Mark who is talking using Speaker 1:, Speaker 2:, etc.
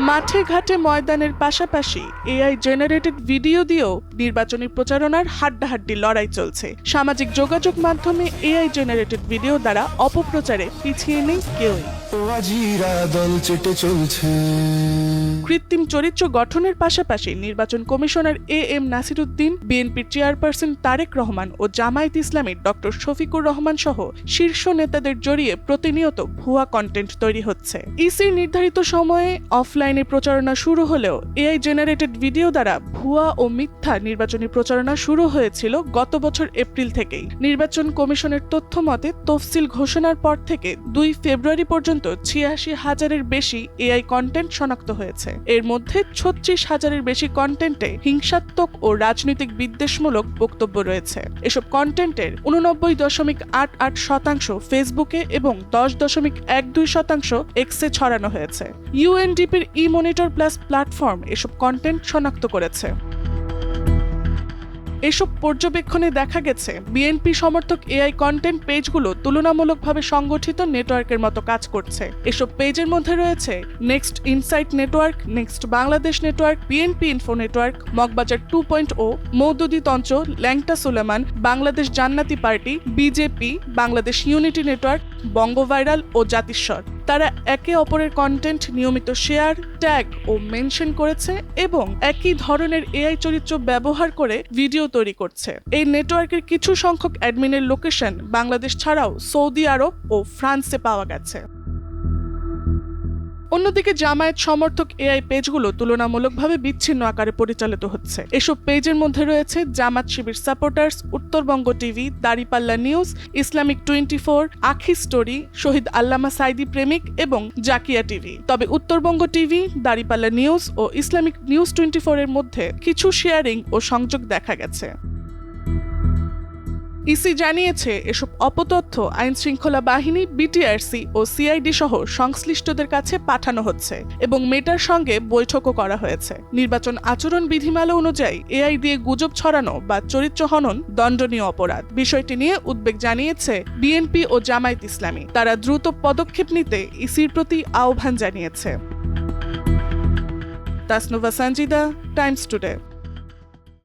Speaker 1: মাঠে ঘাটে ময়দানের পাশাপাশি এআই জেনারেটেড ভিডিও দিয়েও নির্বাচনী প্রচারণার হাড্ডাহাড্ডি লড়াই চলছে। সামাজিক যোগাযোগ মাধ্যমে এআই জেনারেটেড ভিডিও দ্বারা অপপ্রচারে পিছিয়ে নেই কেউই। কৃত্রিম চরিত্র গঠনের পাশাপাশি নির্বাচন কমিশনার এম নাসিরুদ্দিন, বিএনপির চেয়ারপারসন তারেক রহমান ও জামায়াত ইসলামীর ডক্টর শফিকুর রহমান সহ শীর্ষ নেতাদের জড়িয়ে প্রতিনিয়ত ভুয়া কন্টেন্ট তৈরি হচ্ছে। ইসির নির্ধারিত সময়ে অফলাইনে প্রচারণা শুরু হলেও এআই জেনারেটেড ভিডিও দ্বারা ভুয়া ও মিথ্যা নির্বাচনী প্রচারণা শুরু হয়েছিল গত বছর এপ্রিল থেকেই। নির্বাচন কমিশনের তথ্য মতে তফসিল ঘোষণার পর থেকে 2 ফেব্রুয়ারি পর্যন্ত 86,000-এর বেশি এআই কন্টেন্ট শনাক্ত হয়েছে। এর মধ্যে 36,000-এর বেশি কন্টেন্টে হিংসাত্মক ও রাজনৈতিক বিদ্বেষমূলক বক্তব্য রয়েছে। এসব কন্টেন্টের 89.88% ফেসবুকে এবং 10.12% এক্সে ছড়ানো হয়েছে। ইউএনডিপির ই-মনিটর প্লাস প্ল্যাটফর্ম এসব কন্টেন্ট শনাক্ত করেছে। এসব পর্যবেক্ষণে দেখা গেছে বিএনপি সমর্থক এআই কন্টেন্ট পেজগুলো তুলনামূলকভাবে সংগঠিত নেটওয়ার্কের মতো কাজ করছে। এসব পেজের মধ্যে রয়েছে next insight network, next Bangladesh network, BNP info network, Moghbazar 2.0, Maududi তন্ত্র, ল্যাংটা Suleman, Bangladesh Jannati party, BJP, Bangladesh unity network, Banga viral ও জাতিস্বর। তারা একে অপরের কন্টেন্ট নিয়মিত শেয়ার, ট্যাগ ও মেনশন করেছে এবং একই ধরনের এআই চরিত্র ব্যবহার করে ভিডিও তৈরি করছে। এই নেটওয়ার্কের কিছু সংখ্যক অ্যাডমিনের লোকেশন বাংলাদেশ ছাড়াও সৌদি আরব ও ফ্রান্সে পাওয়া গেছে। অন্যদিকে জামায়াত সমর্থক এআই পেজগুলো তুলনামূলকভাবে বিচ্ছিন্ন আকারে পরিচালিত হচ্ছে। এসব পেজের মধ্যে রয়েছে জামাত শিবির সাপোর্টার্স, উত্তরবঙ্গ টিভি, দাড়িপাল্লা নিউজ, ইসলামিক 24, আখি স্টোরি, শহীদ আল্লামা সাইদি প্রেমিক এবং জাকিয়া টিভি। তবে উত্তরবঙ্গ টিভি, দাড়িপাল্লা নিউজ ও ইসলামিক নিউজ 24 এর মধ্যে কিছু শেয়ারিং ও সংযোগ দেখা গেছে। ইসি জানিয়েছে এসব অপতথ্য আইন শৃঙ্খলা বাহিনী, বিটিআরসি ও সিআইডি সহ সংশ্লিষ্টদের কাছে পাঠানো হচ্ছে এবং মেটার সঙ্গে বৈঠকও করা হয়েছে। নির্বাচন আচরণ বিধিমালা অনুযায়ী এআই দিয়ে গুজব ছড়ানো বা চরিত্র হনন দণ্ডনীয় অপরাধ। বিষয়টি নিয়ে উদ্বেগ জানিয়েছে বিএনপি ও জামায়াত ইসলামী। তারা দ্রুত পদক্ষেপ নিতে ইসির প্রতি আহ্বান জানিয়েছে। Tasnuva Sanjida, Times today.